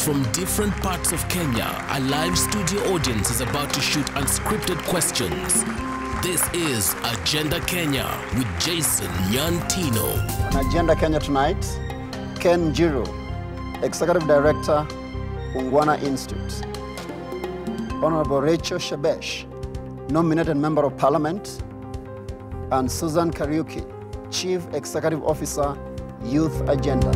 From different parts of Kenya, a live studio audience is about to shoot unscripted questions. This is Agenda Kenya with Jason Nyantino. On Agenda Kenya tonight, Ken Njiru, Executive Director, Ungwana Institute. Hon.Rachel Shebesh, nominated Member of Parliament, and Susan Kariuki, Chief Executive Officer, Youth Agenda.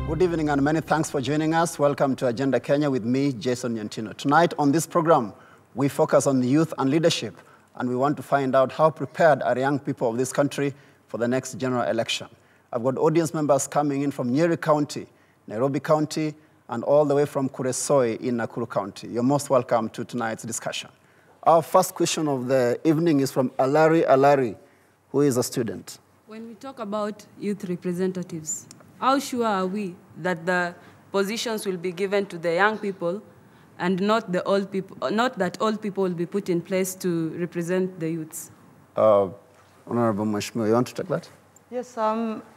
Good evening and many thanks for joining us. Welcome to Agenda Kenya with me, Jason Nyantino. Tonight on this program, we focus on youth and leadership, and we want to find out how prepared are young people of this country for the next general election. I've got audience members coming in from Nyeri County, Nairobi County, and all the way from Kuresoi in Nakuru County. You're most welcome to tonight's discussion. Our first question of the evening is from Alari, who is a student. When we talk about youth representatives, how sure are we that the positions will be given to the young people and not the old people, not that old people will be put in place to represent the youths? Honorable Mheshimiwa, you want to take that? Yes,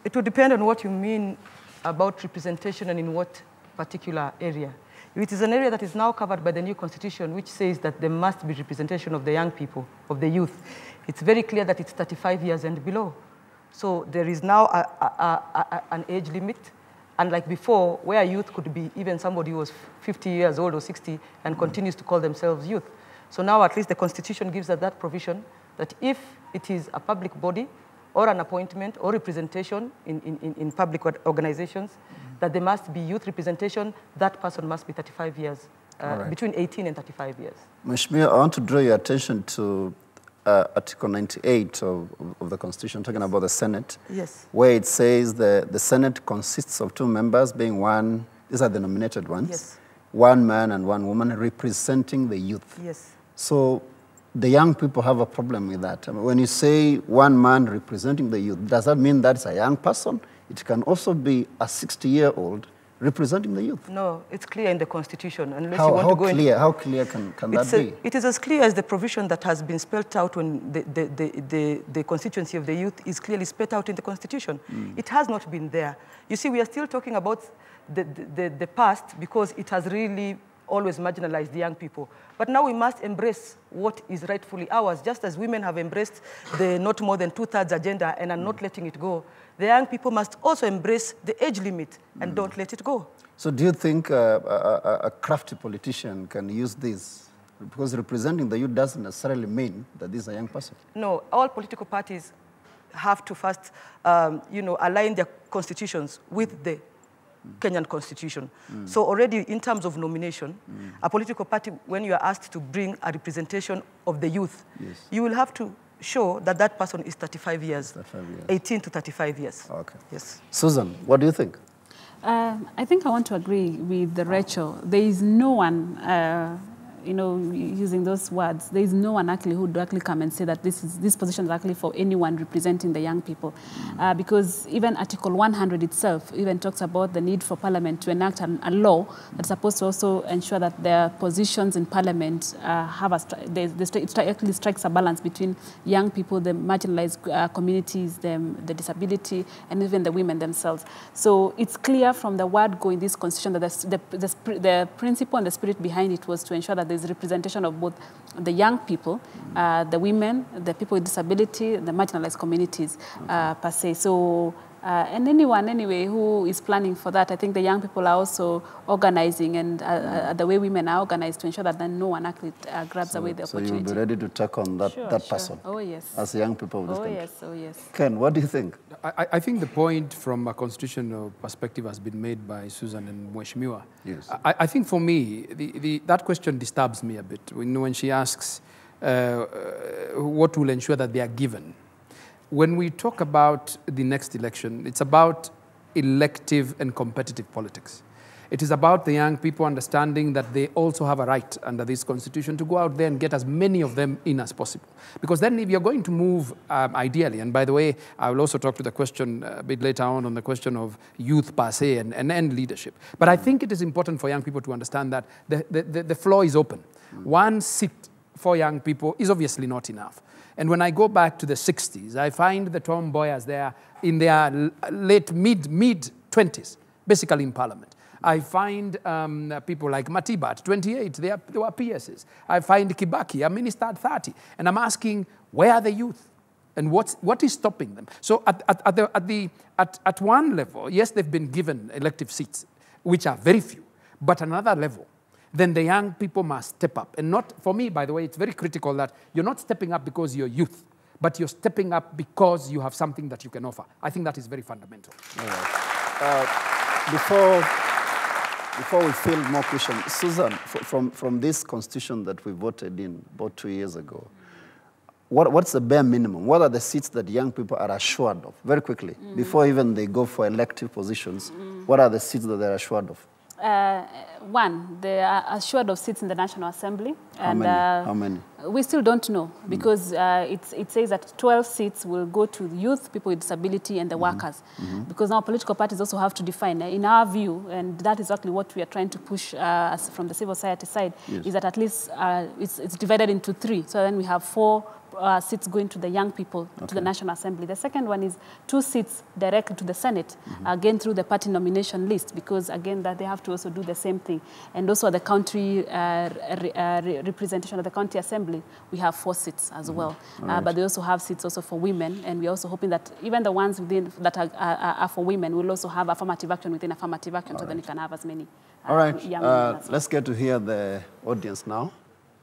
it will depend on what you mean about representation and in what particular area. If it is an area that is now covered by the new constitution, which says that there must be representation of the young people, of the youth, it's very clear that it's 35 years and below. So there is now an age limit, unlike before, where youth could be even somebody who was 50 years old or 60 and continues to call themselves youth. So now at least the Constitution gives us that provision that if it is a public body or an appointment or representation in public organizations, that there must be youth representation, that person must be 35 years, right, between 18 and 35 years. Mheshimiwa, I want to draw your attention to Article 98 of the Constitution, talking about the Senate, yes, where it says the Senate consists of two members, being one, these are the nominated ones, yes, one man and one woman representing the youth. yes. So the young people have a problem with that. I mean, when you say one man representing the youth, does that mean that's a young person? It can also be a 60-year-old representing the youth. No, it's clear in the Constitution. Unless you want to go how clear can that be? It is as clear as the provision that has been spelled out when the constituency of the youth is clearly spelled out in the Constitution. It has not been there. You see, we are still talking about the past because it has really always marginalized the young people. But now we must embrace what is rightfully ours, just as women have embraced the not more than 2/3 agenda and are not letting it go. The young people must also embrace the age limit and don't let it go. So do you think a crafty politician can use this? Because representing the youth doesn't necessarily mean that this is a young person. No, all political parties have to first align their constitutions with the Kenyan Constitution. So already in terms of nomination, a political party, when you are asked to bring a representation of the youth, yes, you will have to show that that person is 35 years, 18 to 35 years. Okay. Yes. Susan, what do you think? I think I want to agree with Rachel. There is no one, using those words, there is no one actually who would actually come and say that this position is actually for anyone representing the young people. Because even Article 100 itself even talks about the need for Parliament to enact a law that's supposed to also ensure that their positions in Parliament it actually strikes a balance between young people, the marginalized communities, the disability, and even the women themselves. So it's clear from the word go in this constitution that the principle and the spirit behind it was to ensure that there's representation of both the young people, the women, the people with disability, the marginalized communities per se. So, and anyone anyway who is planning for that, I think the young people are also organizing and the way women are organized to ensure that then no one actually grabs away the opportunity. So you'll be ready to take on that person? Oh, yes. As young people of this country? Yes, oh, yes. Ken, what do you think? I think the point from a constitutional perspective has been made by Susan and Mheshimiwa. Yes. I think for me, that question disturbs me a bit when she asks what will ensure that they are given. When we talk about the next election, it's about elective and competitive politics. It is about the young people understanding that they also have a right under this constitution to go out there and get as many of them in as possible. Because then if you're going to move ideally, and by the way, I will also talk to the question a bit later on the question of youth per se and leadership. But I think it is important for young people to understand that the floor is open. One seat for young people is obviously not enough. And when I go back to the 60s, I find the tomboyers there in their late mid-20s, basically in parliament. I find people like Matiba at 28, they were PSs. I find Kibaki, a minister at 30. And I'm asking, where are the youth? And what is stopping them? So at one level, yes, they've been given elective seats, which are very few, but another level, then the young people must step up. And not, for me, by the way, it's very critical that you're not stepping up because you're youth, but you're stepping up because you have something that you can offer. I think that is very fundamental. All right. Before we field more questions, Susan, from this constitution that we voted in about 2 years ago, what's the bare minimum? What are the seats that young people are assured of? Very quickly, before even they go for elective positions, what are the seats that they're assured of? One, they are assured of seats in the National Assembly. How many? We still don't know because it says that 12 seats will go to the youth, people with disability, and the workers. Because now political parties also have to define, in our view, and that is exactly what we are trying to push from the civil society side, is that at least it's divided into 3. So then we have 4 seats going to the young people, to the National Assembly. The second one is 2 seats directly to the Senate, again through the party nomination list, because again that they have to also do the same thing. And also the county representation of the county assembly, we have 4 seats as well. But they also have seats also for women, and we're also hoping that even the ones within that are for women will also have affirmative action within affirmative action, so then we can have as many young women as well. Let's get to hear the audience now.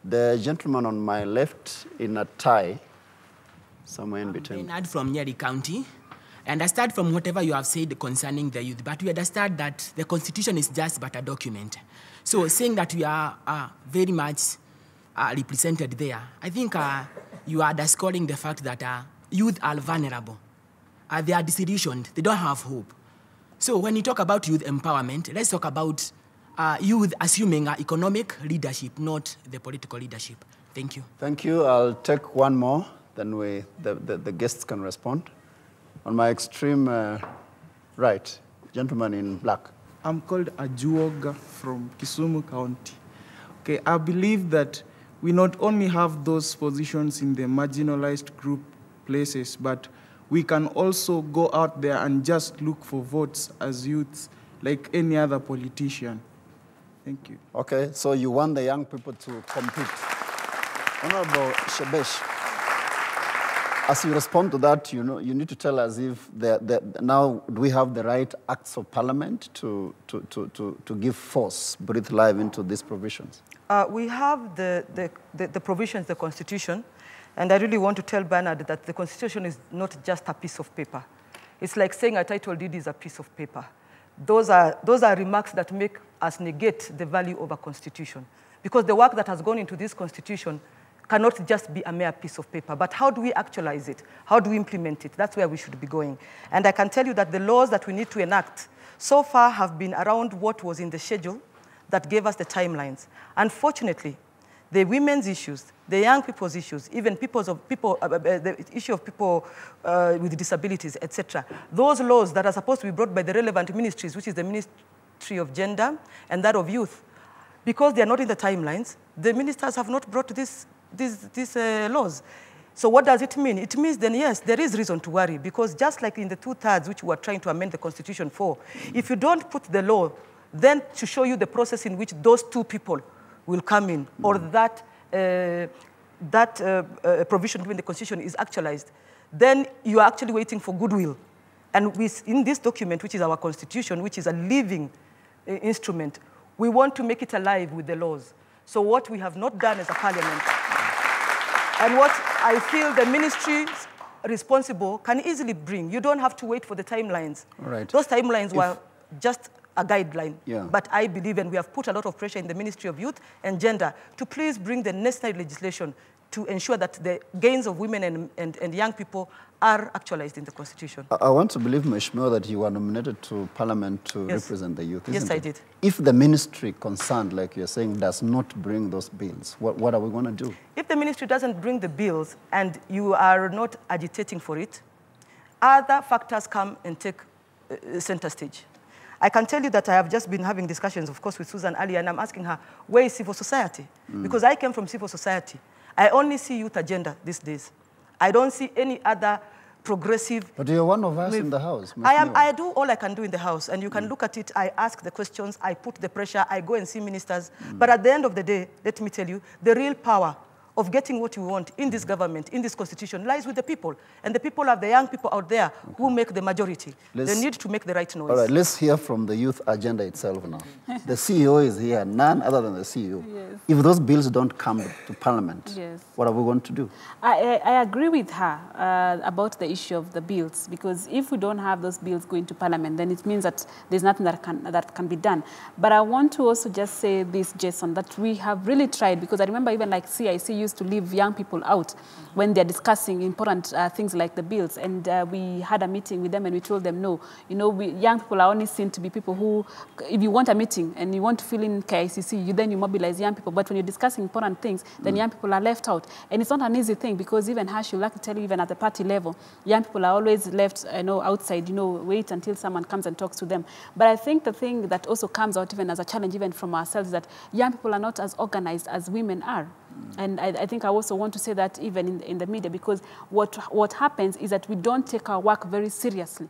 The gentleman on my left in a tie, somewhere in between. Bernard from Nyeri County. I understand from whatever you have said concerning the youth, but we understand that the Constitution is just but a document. So saying that we are very much represented there, I think you are underscoring the fact that youth are vulnerable. They are disillusioned. They don't have hope. So when you talk about youth empowerment, let's talk about youth assuming economic leadership, not the political leadership. Thank you. Thank you. I'll take one more, then the guests can respond. On my extreme right, gentleman in black. I'm called Ajuoga from Kisumu County. Okay, I believe that we not only have those positions in the marginalized group places, but we can also go out there and just look for votes as youths like any other politician. Thank you. Okay, so you want the young people to compete. Honorable Shebesh, as you respond to that, you need to tell us if now do we have the right acts of parliament to give force, breathe life into these provisions? We have the provisions, the Constitution, and I really want to tell Bernard that the Constitution is not just a piece of paper. It's like saying a title deed is a piece of paper. Those are remarks that make us negate the value of a constitution. Because the work that has gone into this constitution cannot just be a mere piece of paper. But how do we actualize it? How do we implement it? That's where we should be going. And I can tell you that the laws that we need to enact so far have been around what was in the schedule that gave us the timelines. Unfortunately, the women's issues, the young people's issues, even the issue of people with disabilities, etc. Those laws that are supposed to be brought by the relevant ministries, which is the Ministry of Gender and that of Youth, because they are not in the timelines, the ministers have not brought these laws. So what does it mean? It means then, yes, there is reason to worry, because just like in the 2/3, which we are trying to amend the Constitution for, if you don't put the law, then to show you the process in which those 2 people will come in, or that provision given the Constitution is actualized, then you are actually waiting for goodwill. And in this document, which is our Constitution, which is a living instrument, we want to make it alive with the laws. So what we have not done as a parliament, and what I feel the ministries responsible can easily bring, you don't have to wait for the timelines. All right. Those timelines were just a guideline. Yeah. But I believe, and we have put a lot of pressure in the Ministry of Youth and Gender to please bring the necessary legislation to ensure that the gains of women and young people are actualized in the Constitution. I want to believe, Mheshimiwa, that you were nominated to Parliament to Yes. represent the youth, isn't Yes, it? I did. If the ministry concerned, like you're saying, does not bring those bills, what are we going to do? If the ministry doesn't bring the bills and you are not agitating for it, other factors come and take center stage. I can tell you that I have just been having discussions, of course, with Susan earlier, and I'm asking her, where is civil society? Because I came from civil society. I only see youth agenda these days. I don't see any other progressive... But you're one of us in the House. I do all I can do in the House, and you can look at it. I ask the questions, I put the pressure, I go and see ministers. But at the end of the day, let me tell you, the real power of getting what you want in this government, in this constitution, lies with the people. And the people are the young people out there who make the majority. They need to make the right noise. All right, let's hear from the youth agenda itself now. The CEO is here, none other than the CEO. Yes. If those bills don't come to Parliament, Yes. what are we going to do? I agree with her about the issue of the bills, because if we don't have those bills going to Parliament, then it means that there's nothing that can be done. But I want to also just say this, Jason, that we have really tried, because I remember even like CIC used to leave young people out when they're discussing important things like the bills. And we had a meeting with them and we told them, no, you know, young people are only seen to be people who, if you want a meeting and you want to fill in KICC, then you mobilize young people. But when you're discussing important things, then young people are left out. And it's not an easy thing, because even Hash, you'd like to tell you, even at the party level, young people are always left outside, wait until someone comes and talks to them. But I think the thing that also comes out even as a challenge, even from ourselves, is that young people are not as organized as women are. And I think I also want to say that even in the media, because what happens is that we don't take our work very seriously.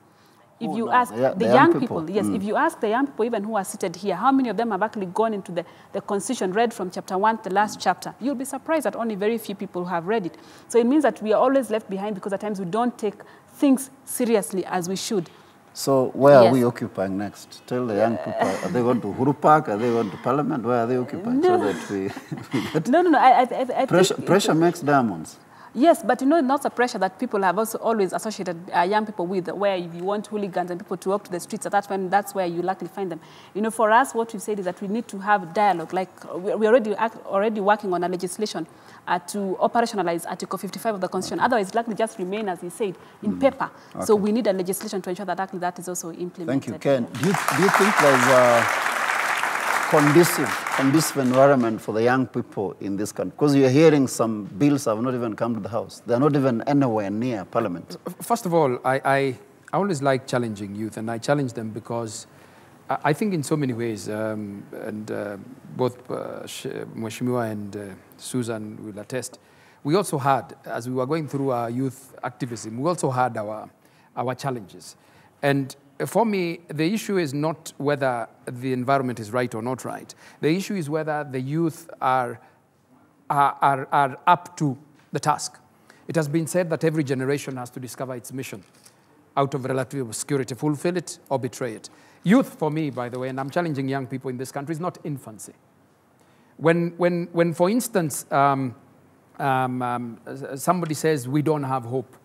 If you ask the young people, yes, if you ask the young people even who are seated here, how many of them have actually gone into the Constitution, read from chapter 1 to the last chapter, you'll be surprised that only very few people have read it. So it means that we are always left behind, because at times we don't take things seriously as we should. So where are we occupying next? Tell the young people, are they going to Uhuru Park? Are they going to Parliament? Where are they occupying? No. So that we get No. I pressure makes diamonds. Yes, but not a pressure that people have also always associated young people with, where if you want hooligans and people to walk to the streets, that's where you likely find them. For us, what we've said is that we need to have dialogue. Like we're already working on a legislation to operationalize Article 55 of the Constitution. Otherwise, it likely just remain, as he said, in paper. Okay. So we need a legislation to ensure that actually that is also implemented. Thank you, Ken. Do you think there's a conducive environment for the young people in this country? Because you're hearing some bills have not even come to the House. They're not even anywhere near Parliament. First of all, I always like challenging youth, and I challenge them because I think in so many ways, both Mheshimiwa and Susan will attest, we also had, as we were going through our youth activism, we also had our challenges. And for me, the issue is not whether the environment is right or not right. The issue is whether the youth are up to the task. It has been said that every generation has to discover its mission out of relative obscurity, fulfill it or betray it. Youth, for me, by the way, and I'm challenging young people in this country, is not infancy. When for instance, somebody says we don't have hope,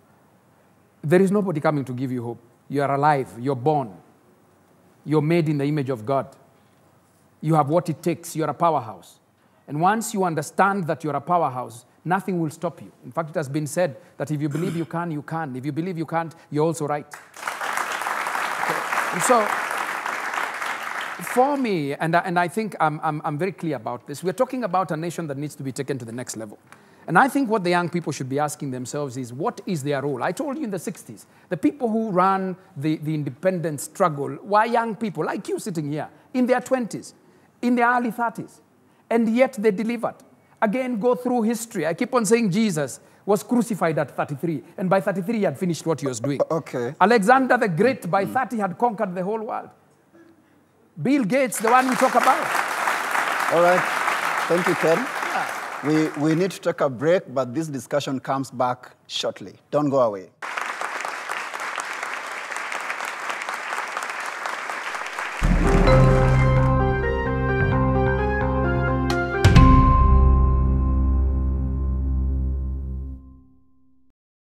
there is nobody coming to give you hope. You are alive, you're born, you're made in the image of God. You have what it takes, you're a powerhouse. And once you understand that you're a powerhouse, nothing will stop you. In fact, it has been said that if you believe you can, you can. If you believe you can't, you're also right. Okay. And so, for me, and I think I'm very clear about this, we're talking about a nation that needs to be taken to the next level. And I think what the young people should be asking themselves is, what is their role? I told you in the 60s, the people who ran the independence struggle were young people, like you sitting here, in their 20s, in their early 30s. And yet they delivered. Again, go through history. I keep on saying Jesus was crucified at 33. And by 33, he had finished what he was doing. Okay. Alexander the Great, by 30, had conquered the whole world. Bill Gates, the one we talk about. All right. Thank you, Ken. We need to take a break, but this discussion comes back shortly. Don't go away.